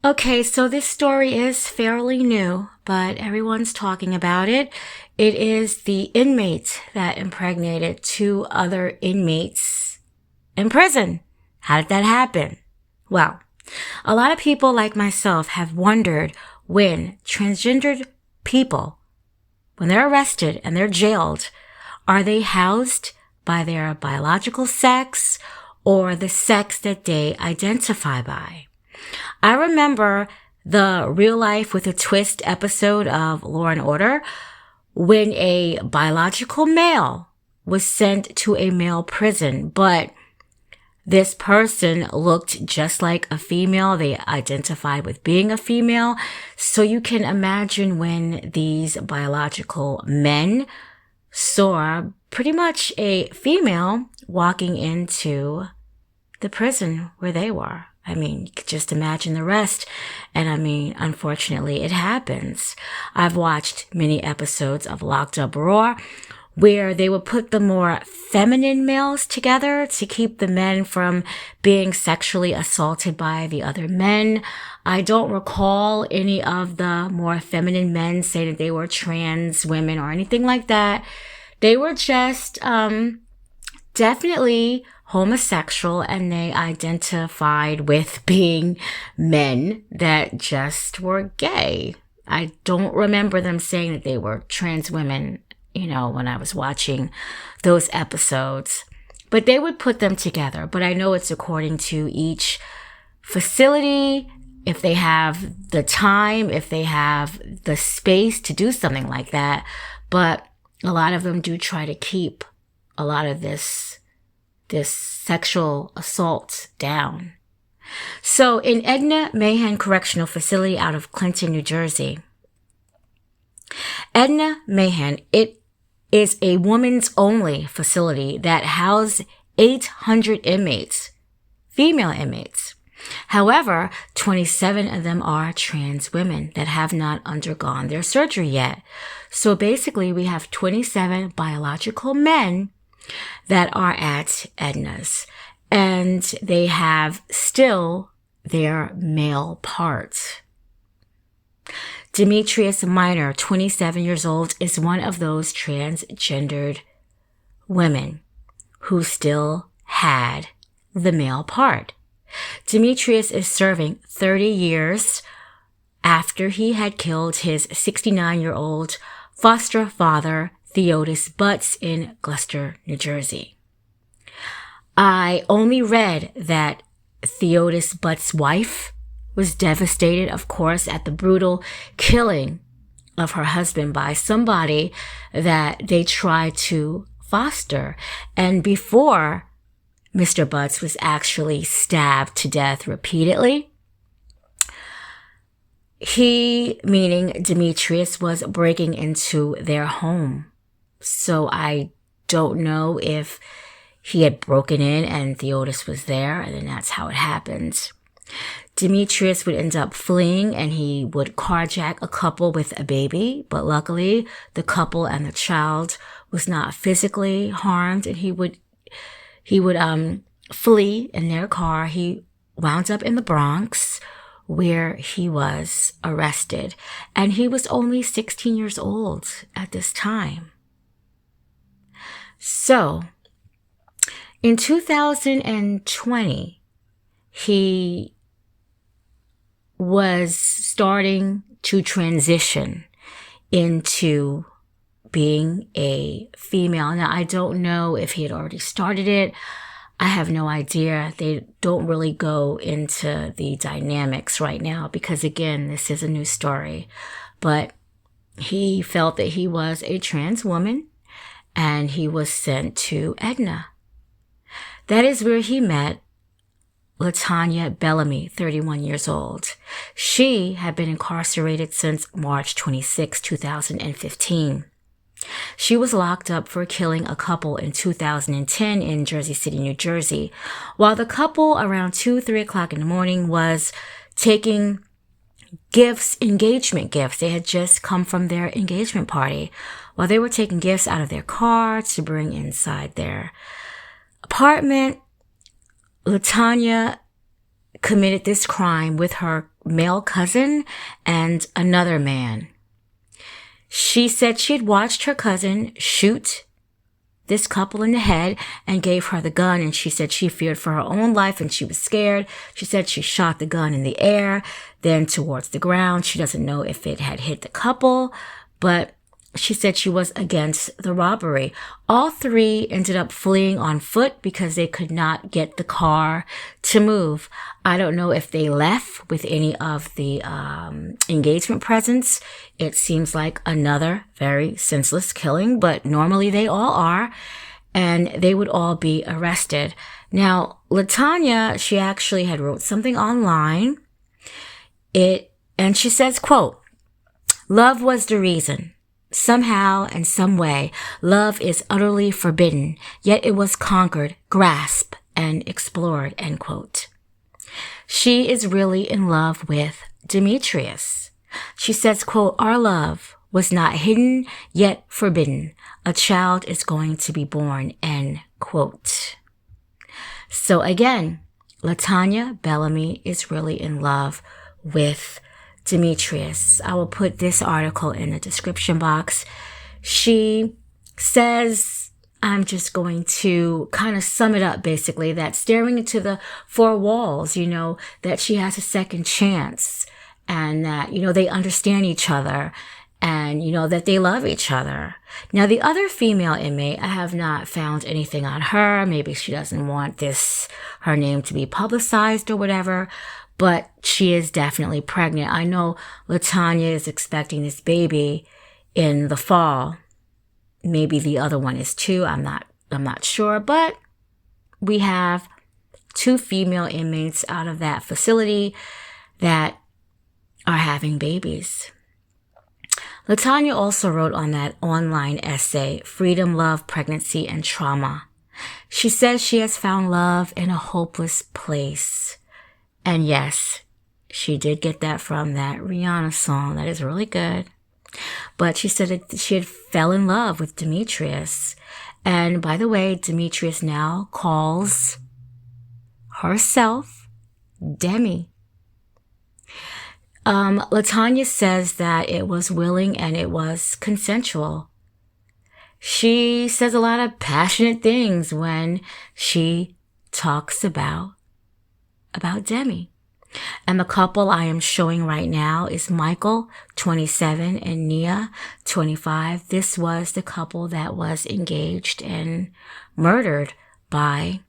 Okay, so this story is fairly new, but everyone's talking about it. It is the inmate that impregnated two other inmates in prison. How did that happen? Well, a lot of people like myself have wondered when transgendered people, when they're arrested and they're jailed, are they housed by their biological sex or the sex that they identify by? I remember the Real Life with a Twist episode of Law and Order when a biological male was sent to a male prison, but this person looked just like a female. They identified with being a female. So you can imagine when these biological men saw pretty much a female walking into the prison where they were. I mean, you could just imagine the rest. And I mean, unfortunately, it happens. I've watched many episodes of Locked Up Raw where they would put the more feminine males together to keep the men from being sexually assaulted by the other men. I don't recall any of the more feminine men saying that they were trans women or anything like that. They were just definitely homosexual, and they identified with being men that just were gay. I don't remember them saying that they were trans women, when I was watching those episodes. But they would put them together. But I know it's according to each facility, if they have the time, if they have the space to do something like that. But a lot of them do try to keep a lot of this sexual assault down. So in Edna Mahan Correctional Facility out of Clinton, New Jersey, Edna Mahan, it is a women's only facility that houses 800 inmates, female inmates. However, 27 of them are trans women that have not undergone their surgery yet. So basically we have 27 biological men that are at Edna's, and they have still their male parts. Demetrius Minor, 27 years old, is one of those transgendered women who still had the male part. Demetrius is serving 30 years after he had killed his 69-year-old foster father, Theodis Butts, in Gloucester, New Jersey. I only read that Theodis Butts' wife was devastated, of course, at the brutal killing of her husband by somebody that they tried to foster. And before Mr. Butts was actually stabbed to death repeatedly, he, meaning Demetrius, was breaking into their home. So I don't know if he had broken in and Theodis was there, and then that's how it happened. Demetrius would end up fleeing, and he would carjack a couple with a baby, but luckily the couple and the child was not physically harmed, and he would flee in their car. He wound up in the Bronx, where he was arrested, and he was only 16 years old at this time. So, in 2020, he was starting to transition into being a female. Now, I don't know if he had already started it. I have no idea. They don't really go into the dynamics right now because, again, this is a new story. But he felt that he was a trans woman, and he was sent to Edna. That is where he met LaTanya Bellamy, 31 years old. She had been incarcerated since March 26, 2015. She was locked up for killing a couple in 2010 in Jersey City, New Jersey, while the couple around 3 o'clock in the morning was taking gifts, engagement gifts. They had just come from their engagement party. While they were taking gifts out of their car to bring inside their apartment, LaTanya committed this crime with her male cousin and another man. She said she had watched her cousin shoot this couple in the head and gave her the gun, and she said she feared for her own life and she was scared. She said she shot the gun in the air, then towards the ground. She doesn't know if it had hit the couple, but she said she was against the robbery. All three ended up fleeing on foot because they could not get the car to move. I don't know if they left with any of the engagement presents. It seems like another very senseless killing, but normally they all are, and they would all be arrested. Now, LaTanya, she actually had wrote something online. And she says, quote, "Love was the reason. Somehow and some way, love is utterly forbidden, yet it was conquered, grasped, and explored," end quote. She is really in love with Demetrius. She says, quote, "Our love was not hidden, yet forbidden. A child is going to be born," end quote. So again, LaTanya Bellamy is really in love with Demetrius. I will put this article in the description box. She says, I'm just going to kind of sum it up basically, that staring into the four walls, that she has a second chance, and that, they understand each other, and, that they love each other. Now, the other female inmate, I have not found anything on her. Maybe she doesn't want her name to be publicized or whatever. But she is definitely pregnant. I know LaTanya is expecting this baby in the fall. Maybe the other one is too. I'm not sure. But we have 2 female inmates out of that facility that are having babies. LaTanya also wrote on that online essay, Freedom, Love, Pregnancy, and Trauma. She says she has found love in a hopeless place. And yes, she did get that from that Rihanna song. That is really good. But she said that she had fell in love with Demetrius. And by the way, Demetrius now calls herself Demi. LaTanya says that it was willing and it was consensual. She says a lot of passionate things when she talks about Demi. And the couple I am showing right now is Michael, 27, and Nia, 25. This was the couple that was engaged and murdered by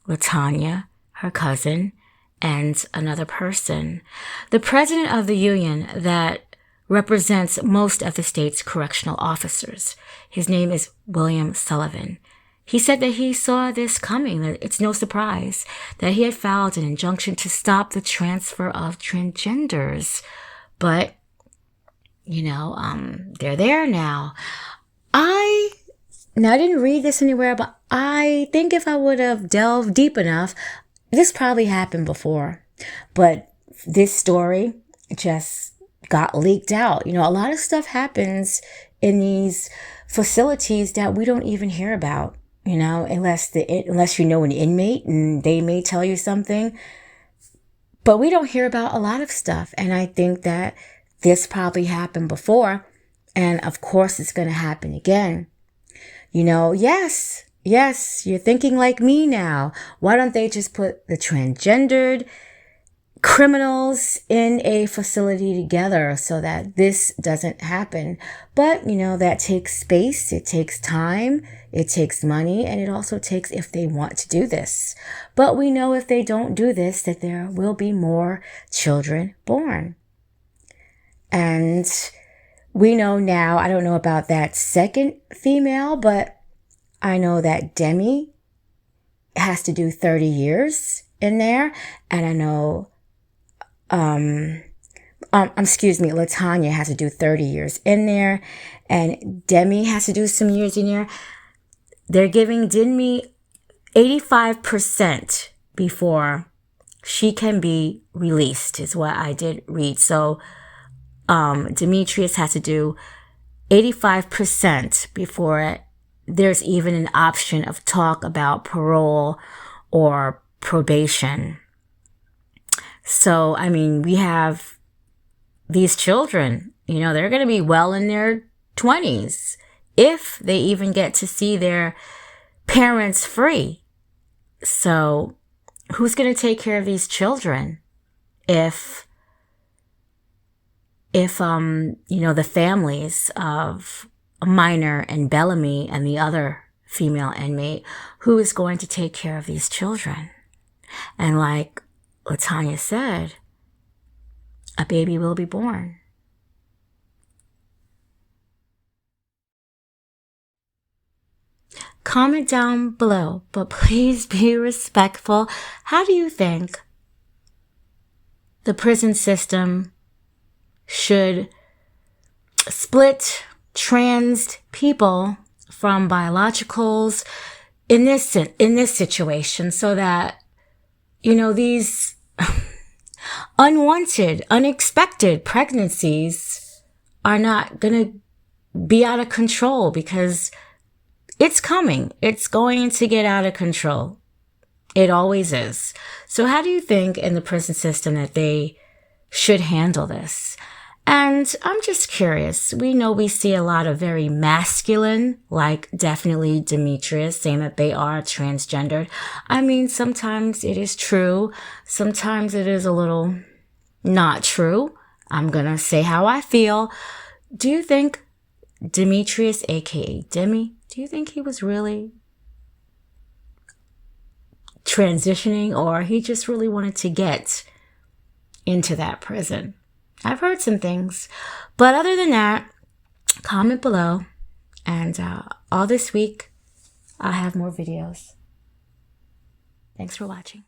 LaTanya, her cousin, and another person. The president of the union that represents most of the state's correctional officers, his name is William Sullivan. He said that he saw this coming, that it's no surprise that he had filed an injunction to stop the transfer of transgenders. But, they're there now. I didn't read this anywhere, but I think if I would have delved deep enough, this probably happened before. But this story just got leaked out. A lot of stuff happens in these facilities that we don't even hear about. Unless you know an inmate and they may tell you something. But we don't hear about a lot of stuff. And I think that this probably happened before. And of course, it's going to happen again. Yes, you're thinking like me now. Why don't they just put the transgendered criminals in a facility together so that this doesn't happen? But, that takes space, it takes time, it takes money, and it also takes if they want to do this. But we know if they don't do this, that there will be more children born. And we know now, I don't know about that second female, but I know that Demi has to do 30 years in there. And I know LaTanya has to do 30 years in there, and Demi has to do some years in there. They're giving Demi 85% before she can be released, is what I did read. So, Demetrius has to do 85% before there's even an option of talk about parole or probation. So, I mean, we have these children, they're going to be well in their 20s if they even get to see their parents free. So who's going to take care of these children if the families of Minor and Bellamy and the other female inmate, who is going to take care of these children? And like Latanya said, a baby will be born. Comment down below, but please be respectful. How do you think the prison system should split trans people from biologicals in this situation, so that these unwanted, unexpected pregnancies are not going to be out of control? Because it's coming. It's going to get out of control. It always is. So how do you think in the prison system that they should handle this? And I'm just curious. We know we see a lot of very masculine, like definitely Demetrius, saying that they are transgendered. I mean, sometimes it is true. Sometimes it is a little not true. I'm going to say how I feel. Do you think Demetrius, aka Demi, do you think he was really transitioning, or he just really wanted to get into that prison? I've heard some things. But other than that, comment below. And all this week, I'll have more videos. Thanks for watching.